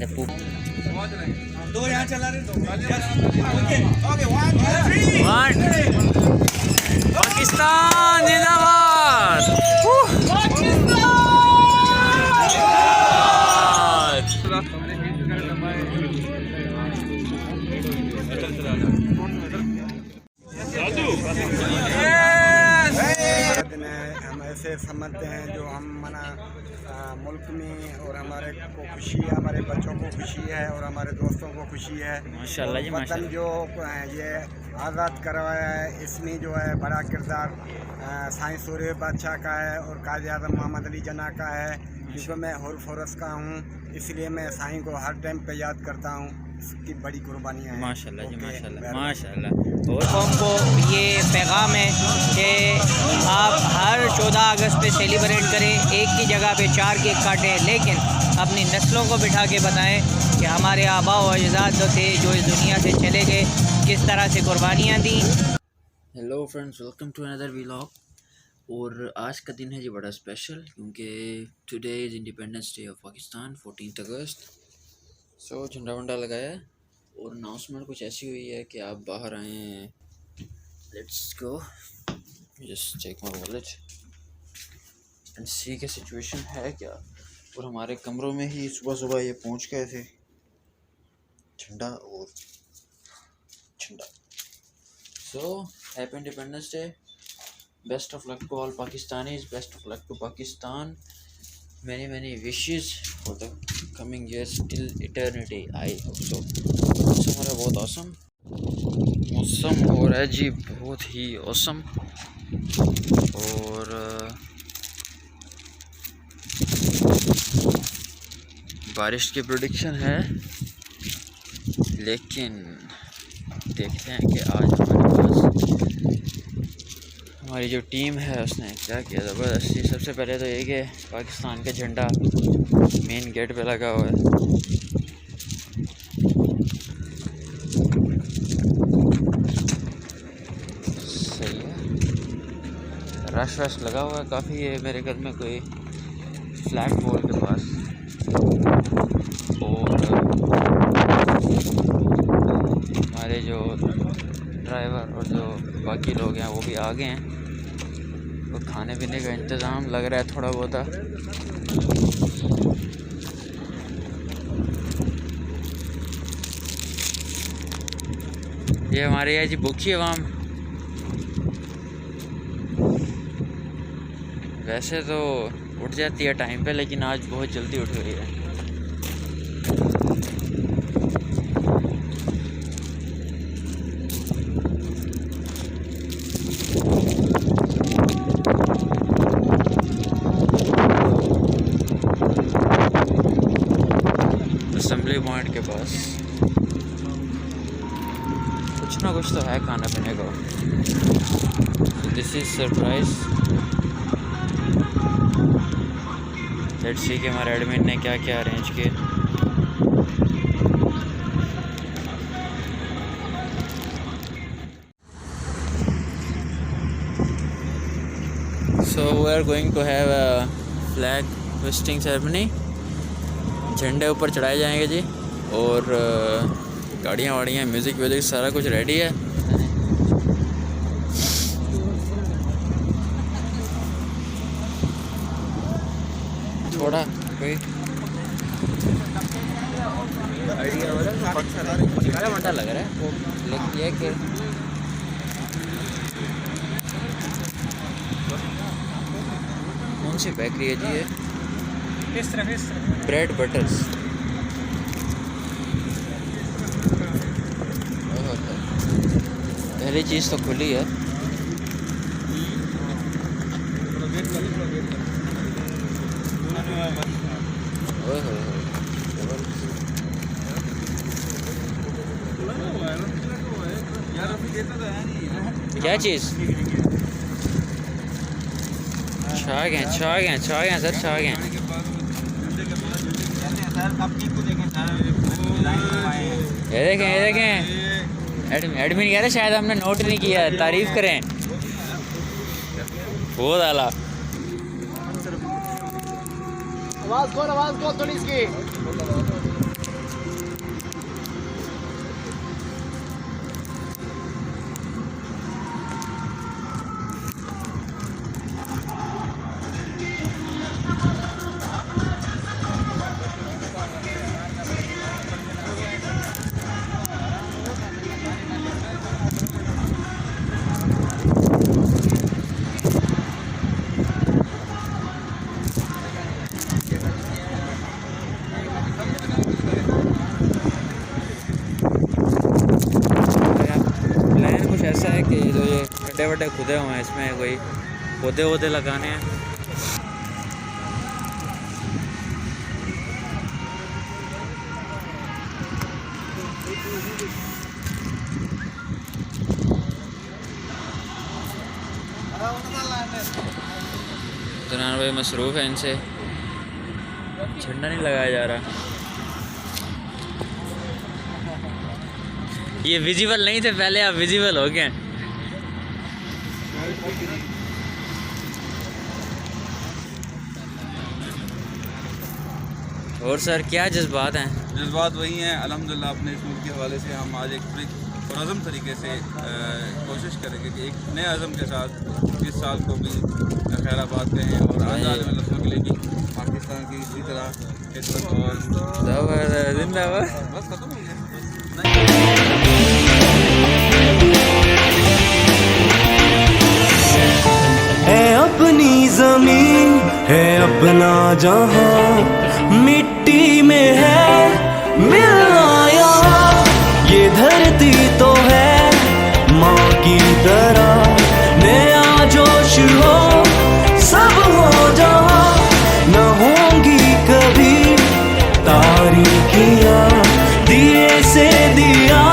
the poop. दो यहाँ चला रहे ओके 1 2 3 पाकिस्तान जिंदाबाद। हम ऐसे समझते हैं जो हम मना मुल्क में और हमारे को खुशी है, हमारे बच्चों को खुशी है और हमारे दोस्तों को खुशी है। माशाल्लाह जी वतन माशाल्लाह। जो ये आज़ाद करवाया है, इसमें जो है बड़ा किरदार साईं सूर्य बादशाह का है और काज़ी आज़म मोहम्मद अली जिन्ना का है, जिसको मैं हुर्फ़ का हूँ। इसलिए मैं साईं को हर टाइम पे याद करता हूँ, इसकी बड़ी कुर्बानियाँ हैं। माशाल्लाह जी माशाल्लाह माशाल्लाह। माशाल्लाह। और कौम को ये पैगाम है कि आप हर 14 अगस्त पे सेलिब्रेट करें, एक की जगह पे 4 केक काटें, लेकिन अपनी नस्लों को बिठा के बताएं कि हमारे आबा व अजदाद जो थे, जो इस दुनिया से चले गए, किस तरह से कुर्बानियाँ दी। Hello friends, welcome to another vlog. और आज का दिन है जी बड़ा स्पेशल, क्योंकि today is independence day of Pakistan, 14 अगस्त। सो झंडा वंडा लगाया है और अनाउंसमेंट कुछ ऐसी हुई है कि आप बाहर आए हैं। Let's go, just take my wallet and see के सिचुएशन है क्या। और हमारे कमरों में ही सुबह सुबह ये पहुंच गए थे, झंडा और झंडा। So happy independence day, best of luck to all Pakistanis, best of luck to Pakistan, many wishes for the coming years till eternity, I hope so। मौसम हो रहा है बहुत औसम, मौसम हो रहा है जी बहुत ही औसम। और बारिश की प्रेडिक्शन है, लेकिन देखते हैं कि आज हमारे पास हमारी जो टीम है उसने क्या किया ज़बरदस्ती। सबसे पहले तो ये कि पाकिस्तान का झंडा मेन गेट पे लगा हुआ है। सही है, रश वश लगा हुआ है काफ़ी है मेरे घर में, कोई फ्लैट बॉल के पास। और हमारे जो ड्राइवर और जो बाकी लोग हैं वो भी आ गए हैं। तो खाने पीने का इंतज़ाम लग रहा है थोड़ा बहुत। ये हमारे यहाँ जी भूखी अवाम, वैसे तो उठ जाती है टाइम पे, लेकिन आज बहुत जल्दी उठ गई है। असेंबली पॉइंट के पास कुछ ना कुछ तो है खाना पीने का। This is surprise. Let's see कि हमारे एडमिन ने क्या क्या अरेंज किया। So we are going to have a flag hosting ceremony. झंडे ऊपर चढ़ाए जाएंगे जी, और गाड़ियाँ वाड़ियाँ म्यूज़िक व्यूज़िक सारा कुछ रेडी है। थोड़ा कोई घंटा लग रहा है वो, लेकिन ये कि कौन सी बेकरी है जी ये? Bread buttress. पहली चीज़ तो खुली है। क्या चीज़? छाग हैं सर, छाग हैं। ये देखें एडमिन कह रहे शायद हमने नोट नहीं किया, तारीफ करें। बहुत आला। आवाज़ खोल थोड़ी इसकी। गड्ढे वड्ढे खुदे हुए हैं, इसमें कोई पौधे वौधे लगाने हैं। तनान भाई मसरूफ़ है, इनसे झंडा नहीं लगाया जा रहा। ये विजिबल नहीं थे पहले, आप विजिबल हो गए। और सर क्या जज्बात हैं? जज्बात वही हैं अल्हम्दुलिल्लाह। अपने इस मुल्क के हवाले से हम आज एक बड़ी पुरअज़म तरीके से कोशिश करेंगे कि एक नए अज़म के साथ इस साल को भी खैराबाद कहें और आज़ाद में नस्लों के लिए कि पाकिस्तान की इसी तरह खिदमत और जिंदाबाद। बस खत्म हो गया। है अपनी ज़मीन है अपना जहां, मिट्टी में है मिलना यहाँ। ये धरती तो है माँ की तरह, नया जोश हो सब हो जहाँ। न होंगी कभी तारीखियाँ, दिए से दिया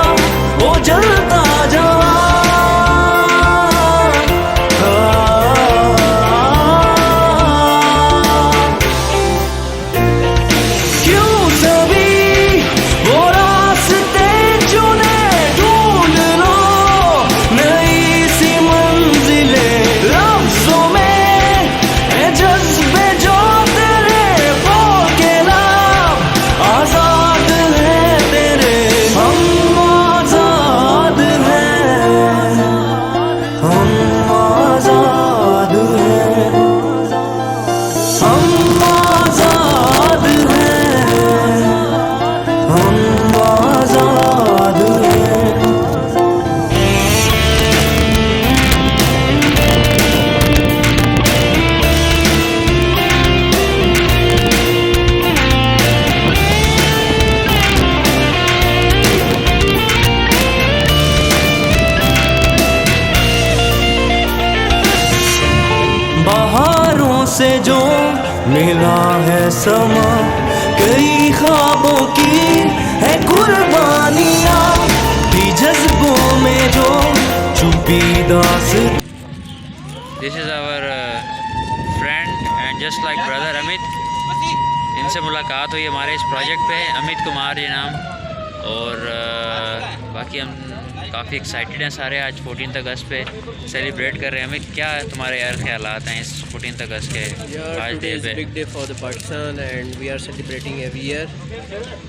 वो जलता जहाँ। बहारों से जो मिला है समा, कई ख्वाबों की है कुर्बानियाँ, भी जज्बों में जो छुपी दास्तां। This is our friend and just like brother Amit. इनसे मुलाकात हुई हमारे इस प्रोजेक्ट पे, अमित कुमार ये नाम। और बाकी हम काफ़ी एक्साइटेड हैं सारे, आज 14 अगस्त पे सेलिब्रेट कर रहे हैं। अमित क्या तुम्हारे यार ख्यालात हैं इस 14 अगस्त के आज डे पे? Big day for the Pakistan and we are celebrating every year,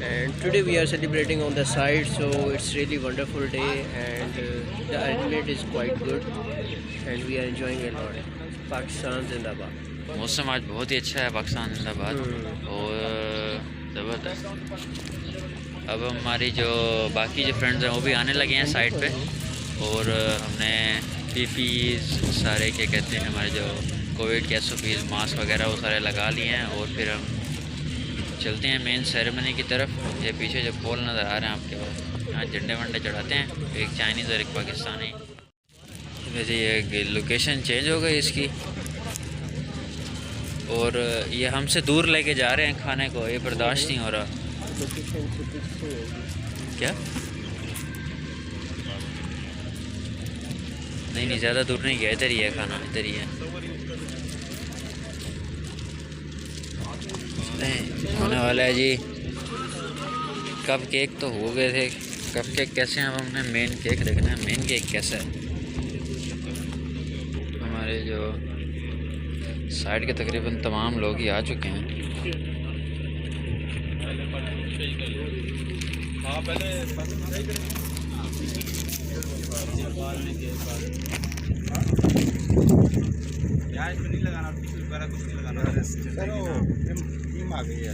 and today we are celebrating on the side, so it's really wonderful day and the arrangement is quite good and we are enjoying a lot. Pakistan जिंदाबाद। मौसम आज बहुत ही अच्छा है, पाकिस्तान जिंदाबाद। और ज़बरदस्त। अब हमारी जो बाकी जो फ्रेंड्स हैं वो भी आने लगे हैं साइड पे, और हमने पीपीज़ सारे क्या कहते हैं हमारे जो कोविड के SOPs मास्क वगैरह वो सारे लगा लिए हैं। और फिर हम चलते हैं मेन सेरेमनी की तरफ। ये पीछे जो पोल नज़र आ रहे हैं आपके पास, यहाँ झंडे वंडे चढ़ाते हैं, एक चाइनीज़ और एक पाकिस्तानी। वैसे ये लोकेशन चेंज हो गई इसकी, और ये हमसे दूर लेके जा रहे हैं खाने को, ये बर्दाश्त नहीं हो रहा। क्या? नहीं ज़्यादा दूर नहीं गया, इधर ही है खाना, इधर ही है। होने वाला है जी। कप केक तो हो गए थे, कप केक कैसे हैं? अब हमने मेन केक देखना है, मेन केक कैसा है। हमारे जो साइड के तकरीबन तमाम लोग ही आ चुके हैं। नहीं लगाना, कुछ नहीं लगाना, टीम आ गई है।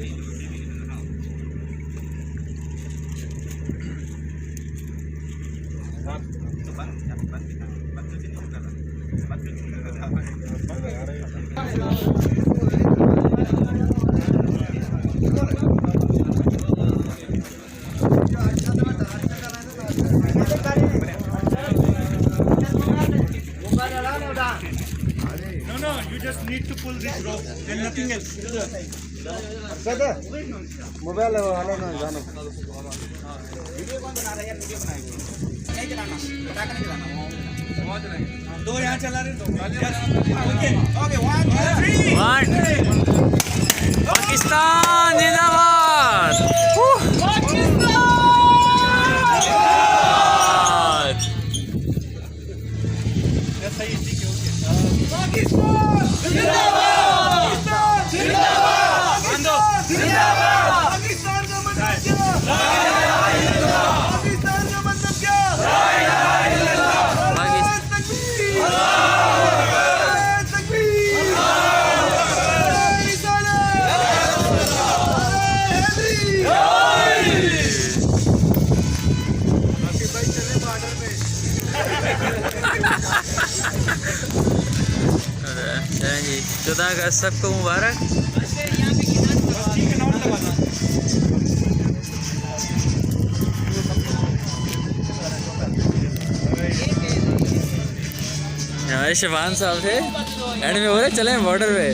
मोबाइल वाला ना जानो दो यहाँ चला रहे पाकिस्तान जिंदाबाद। जी 14 अगस्त सबको मुबारक। हमारे शबान साहब थे एंड में बोले चले बॉर्डर पे।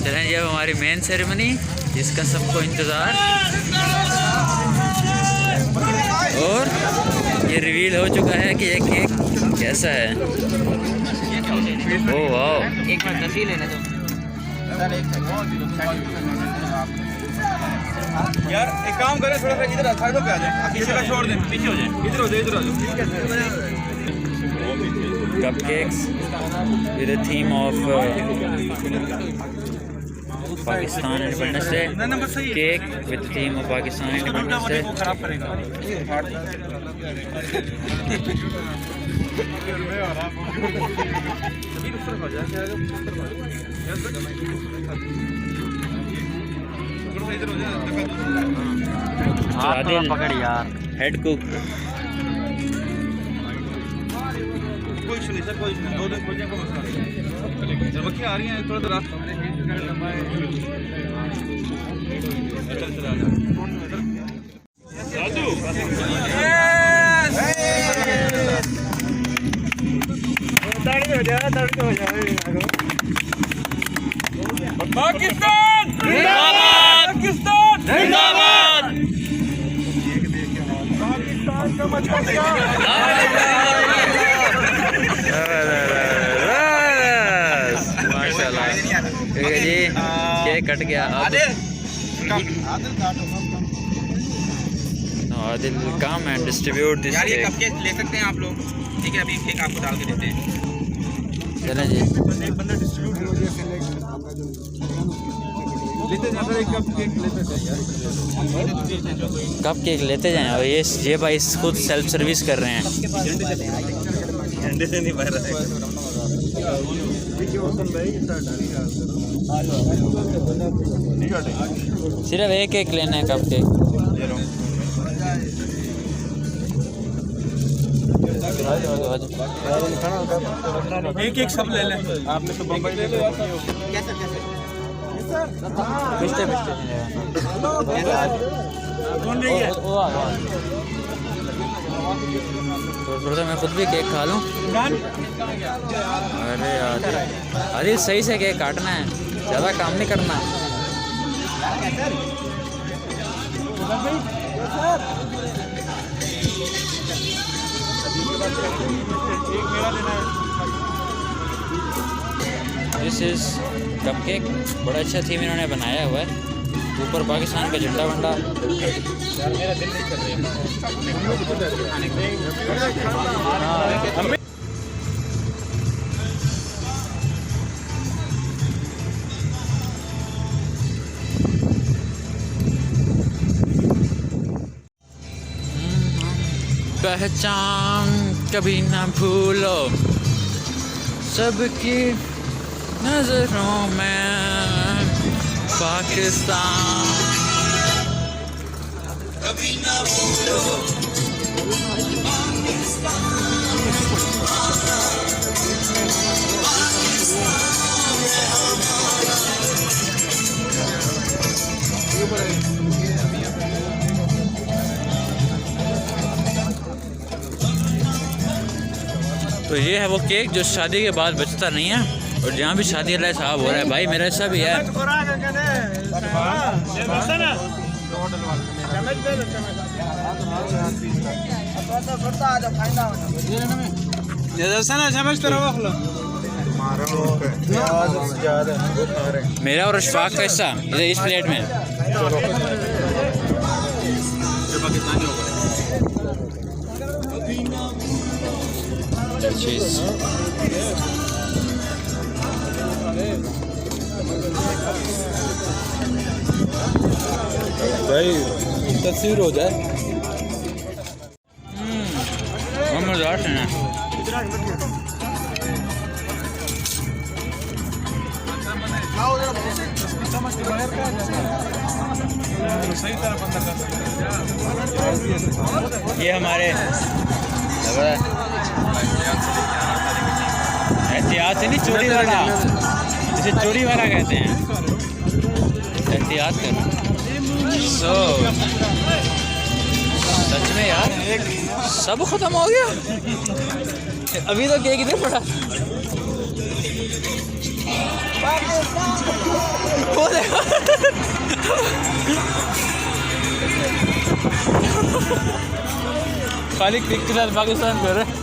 चलें जी अब हमारी मेन सेरेमनी जिसका सबको इंतज़ार, और ये रिवील हो चुका है कि ये केक कैसा है। ओह वाह, एक मिनट तस्वीर लेने दो यार। एक काम करें, थोड़ा सा इधर साइडों पे आ जाए, पीछे का छोड़ दें, पीछे हो जाए, इधर हो जाए, इधर हो जाए। cupcakes with the theme of Pakistan Independence Day. Cake with the theme of Pakistan Independence Day. Adil पकड़ यार, हेड कुक। कोई इशू नहीं सर, कोई इशू नहीं, 2 दिन खोजने का मसला नहीं। जब बच्चे आ रही हैं थोड़ा सा रास्ता पाकिस्तान जिंदाबाद, पाकिस्तान जिंदाबाद। माशाल्लाह, ठीक है जी, केक कट गया। Adil come and distribute this यार, ये केक। कपकेक ले सकते हैं आप लोग, ठीक है? अभी केक आपको डाल के देते हैं। चलें जी, लेते जाए सर, एक कप केक लेते जाए यार। कप केक लेते जाएं। और ये भाई खुद सेल्फ सर्विस कर रहे हैं। झंडे से नहीं बह रहा है। सिर्फ एक एक लेना है कप केक। एक एक सब ले लें आपने, तो बम्बई ले लो यार। पिछले तो मैं खुद भी केक खा लूँ। अरे यार, अरे सही से केक काटना है, ज़्यादा काम नहीं करना। दिस इज़ कपकेक, बड़ा अच्छा थीम इन्होंने बनाया हुआ है। ऊपर पाकिस्तान का झंडा वंडा। यार मेरा दिल नहीं कर रहा है। पहचान कभी ना भूलो, सबकी नजरों में पाकिस्तान। कभी ना भूलो पाकिस्तान। तो ये है वो केक जो शादी के बाद बचता नहीं है, और जहाँ भी शादी वाला साहब हो रहा है भाई मेरा हिस्सा भी है। मेरा और अशफाक का हिस्सा इधर इस प्लेट में। भाई तस्वीर हो जाए। मज़ेदार है ना। ये हमारे एहतियात से नहीं, चोरी वाला, इसे चोरी वाला कहते हैं। एहतियात कर। सच में यार सब खत्म हो गया। अभी तो केक इधर पड़ा। वो देखो खाली क्रिकेट के साथ पाकिस्तान कर रहे।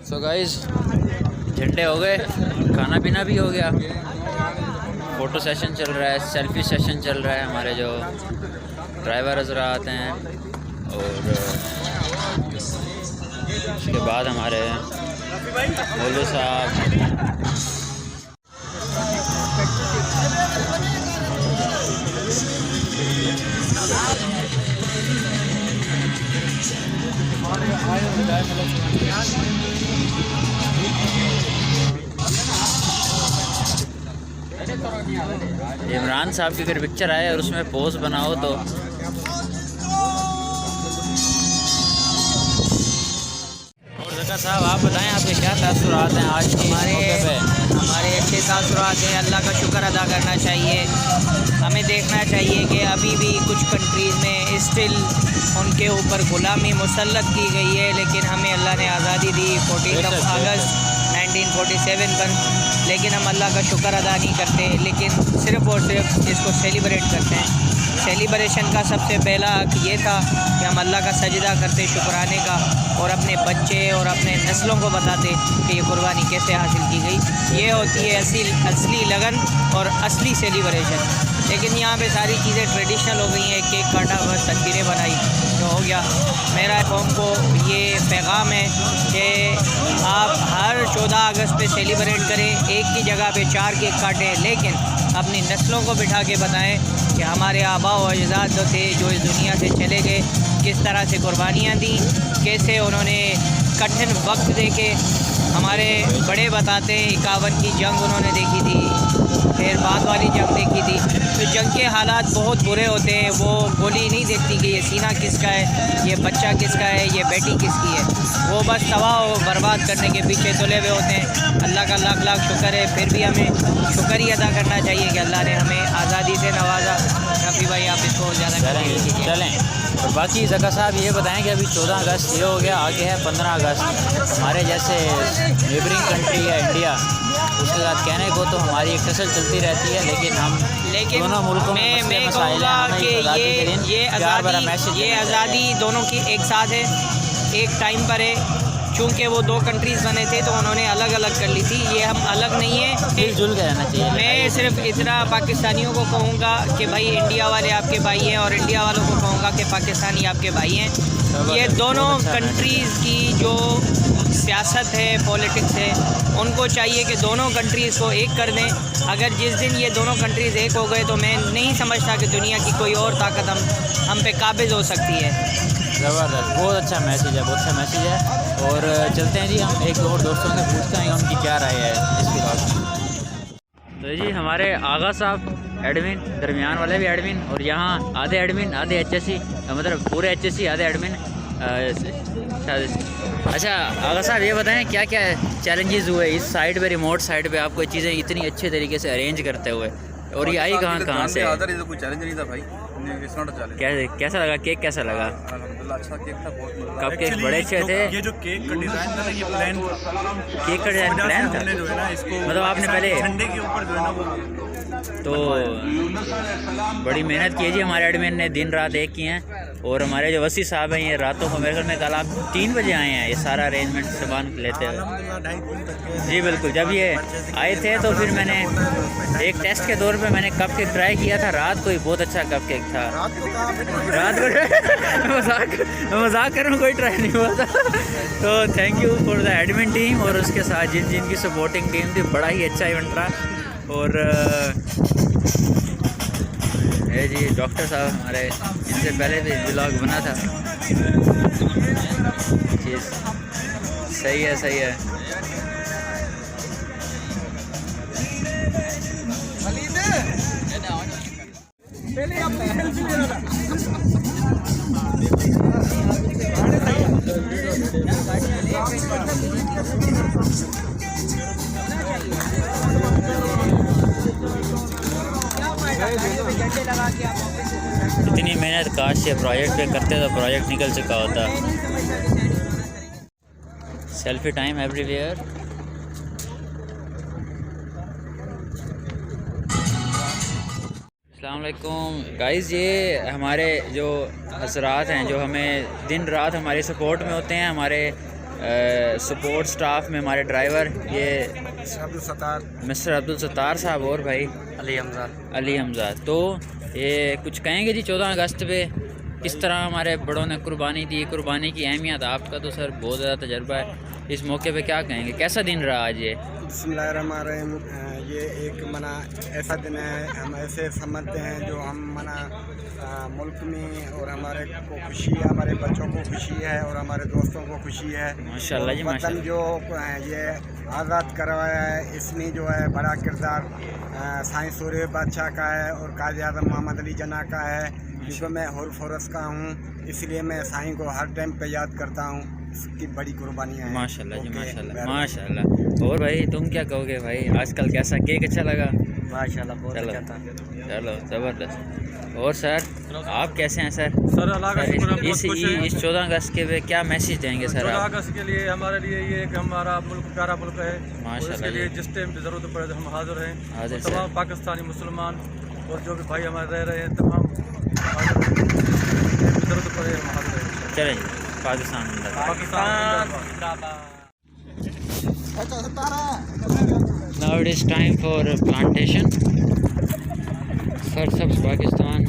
तो गाइस झंडे हो गए, खाना पीना भी हो गया, फ़ोटो सेशन चल रहा है, सेल्फी सेशन चल रहा है। हमारे जो ड्राइवर हज़रात हैं, और उसके बाद हमारे मौलवी साहब। इमरान साहब की अगर पिक्चर आए और उसमें पोज बनाओ तो साहब आप बताएं आपके क्या तासुरात हैं आज के मौके पे? हमारे अच्छे तासुरात हैं। अल्लाह का शुक्र अदा करना चाहिए। हमें देखना चाहिए कि अभी भी कुछ कंट्रीज़ में स्टिल उनके ऊपर गुलामी मुसल्लत की गई है, लेकिन हमें अल्लाह ने आज़ादी दी 14 अगस्त 1947 पर, लेकिन हम अल्लाह का शुक्र अदा नहीं करते, लेकिन सिर्फ़ और सिर्फ इसको सेलिब्रेट करते हैं। सेलिब्रेशन का सबसे पहला हक ये था कि हम अल्लाह का सजदा करते शुक्राने का, और अपने बच्चे और अपने नस्लों को बताते कि ये कुर्बानी कैसे हासिल की गई। ये होती है असली लगन और असली सेलिब्रेशन। लेकिन यहाँ पे सारी चीज़ें ट्रेडिशनल हो गई हैं, केक काटा, बस तस्वीरें बनाई तो हो गया। मेरा कौम को ये पैगाम है कि आप हर 14 अगस्त पे सेलिब्रेट करें, एक की जगह पे 4 केक काटें, लेकिन अपनी नस्लों को बिठा के बताएं कि हमारे आबा व अजदाद जो थे, जो इस दुनिया से चले गए, किस तरह से कुर्बानियाँ दी, कैसे उन्होंने कठिन वक्त देके, हमारे बड़े बताते हैं 51 की जंग उन्होंने देखी थी, फिर बाद वाली जंग देखी थी। तो जंग के हालात बहुत बुरे होते हैं। वो गोली नहीं देखती कि ये सीना किसका है, ये बच्चा किसका है, ये बेटी किसकी है। वो बस तबाह और बर्बाद करने के पीछे तुले हुए होते हैं। अल्लाह का लाख लाख शुक्र है, फिर भी हमें शुक्र ही अदा करना चाहिए कि अल्लाह ने हमें आज़ादी से नवाजा। रफ़ी भाई आप इसको ज़्यादा चलें। और बाकी ज़का साहब ये बताएं कि अभी 14 अगस्त ये हो गया, आगे है 15 अगस्त। हमारे जैसे नेबरिंग कंट्री है इंडिया, उसके साथ कहने को तो हमारी एक फसल चलती रहती है, लेकिन दोनों मुल्कों में मैं कहूँगा कि ये आज़ादी दोनों की एक साथ है, एक टाइम पर है। चूँकि वो 2 कंट्रीज़ बने थे तो उन्होंने अलग अलग कर ली थी। ये हम अलग नहीं है, मिलजुल के रहना चाहिए। मैं सिर्फ इतना पाकिस्तानियों को कहूँगा कि भाई इंडिया वाले आपके भाई हैं, और इंडिया वालों को कहूँगा कि पाकिस्तानी आपके भाई हैं। ये दोनों कंट्रीज़ की जो सियासत है, पॉलिटिक्स है, उनको चाहिए कि दोनों कंट्रीज़ को एक कर दें। अगर जिस दिन ये दोनों कंट्रीज़ एक हो गए तो मैं नहीं समझता कि दुनिया की कोई और ताकत हम पे काबिज़ हो सकती है। ज़बरदस्त, बहुत अच्छा मैसेज है, बहुत अच्छा मैसेज है। और चलते हैं जी, हम एक और दोस्तों से पूछते हैं उनकी क्या राय है इसके बाद। तो जी हमारे आगा साहब एडमिन, दरमियान वाले भी एडमिन, और यहाँ आधे एडमिन आधे HSC, मतलब पूरे HSC आधे एडमिन। अच्छा आगा साहब ये बताएं क्या क्या चैलेंजेस हुए इस साइड पे, रिमोट साइड पे आपको चीज़ें इतनी अच्छे तरीके से अरेंज करते हुए, और ये आई कहाँ से? कोई चैलेंज नहीं था भाई, कैसा लगा केक, कैसा लगा? अल्हम्दुलिल्लाह अच्छा केक था, बहुत मज़ा कप केक बड़े अच्छे थे। ये जो केक का डिज़ाइन था ना, ये प्लान था। केक का डिज़ाइन प्लान था, जो है ना इसको मतलब आपने पहले ठंडे के ऊपर जो है ना वो तो बड़ी मेहनत की है जी हमारे एडमिन ने, दिन रात एक की हैं। और हमारे जो वसी साहब हैं ये रातों को, मेरे ख्याल में कल आप 3 बजे आए हैं ये सारा अरेंजमेंट सामान लेते हुए। जी बिल्कुल, जब ये आए थे तो फिर मैंने एक टेस्ट के तौर पे मैंने कप केक ट्राई किया था रात को ही, बहुत अच्छा कप केक था। रात को मजाक कर रहा हूँ, कोई ट्राई नहीं हुआ था। तो thank you for the admin team और उसके साथ जिनकी सपोर्टिंग टीम थी, बड़ा ही अच्छा इवेंट रहा। और ये जी डॉक्टर साहब हमारे, इनसे पहले भी व्लॉग बना था। जी सही है, सही है। इतनी मेहनत काश से प्रोजेक्ट पे करते तो प्रोजेक्ट निकल चुका होता। Selfie time everywhere. अस्सलाम वालेकुम गाइज़, ये हमारे जो हजरात हैं जो हमें दिन रात हमारे सपोर्ट में होते हैं, हमारे सपोर्ट स्टाफ में हमारे ड्राइवर, ये मिस्टर अब्दुल सत्तार साहब और भाई अली हमजा। तो ये कुछ कहेंगे जी 14 अगस्त पे किस तरह हमारे बड़ों ने कुर्बानी दी, कुर्बानी की अहमियत, आपका तो सर बहुत ज़्यादा तजर्बा है, इस मौके पे क्या कहेंगे, कैसा दिन रहा आज ये? बिस्मिल्लाहिर्रहमानिर्रहीम। ये एक मना ऐसा दिन है, हम ऐसे समझते हैं जो हम मना मुल्क में और हमारे को खुशी है, हमारे बच्चों को खुशी है और हमारे दोस्तों को खुशी है। माशाल्लाह जी माशाल्लाह। जो ये आज़ाद करवाया है, इसमें जो है बड़ा किरदार साईं सूर्य बादशाह का है और काज़ी आज़म मोहम्मद अली जिन्ना का है, क्योंकि मैं हुर फुरस का हूँ, इसलिए मैं साईं को हर टाइम पे याद करता हूँ। इसकी बड़ी कुर्बानियाँ हैं। माशाल्लाह जी माशाल्लाह माशाल्लाह। और भाई तुम क्या कहोगे भाई, आजकल कैसा केक अच्छा लगा? माशाल्लाह बहुत अच्छा था। चलो ज़बरदस्त। और सर आप कैसे हैं सर? सर अल्लाह का शुक्र है, इस 14 अगस्त के पे क्या मैसेज देंगे सर 14 आप? अगस्त के लिए हमारे लिए ये एक हमारा मुल्क प्यारा मुल्क है, माशाल्लाह इसके लिए जिस टाइम पे ज़रूरत पड़े हम हाजिर हैं। हाजिर तमाम सर। पाकिस्तानी मुसलमान और जो भी भाई हमारे रह रहे हैं, तमाम ज़रूरत पड़े हम हाजिर हैं। चलें Pakistan Now it is time for plantation. Sir सब पाकिस्तान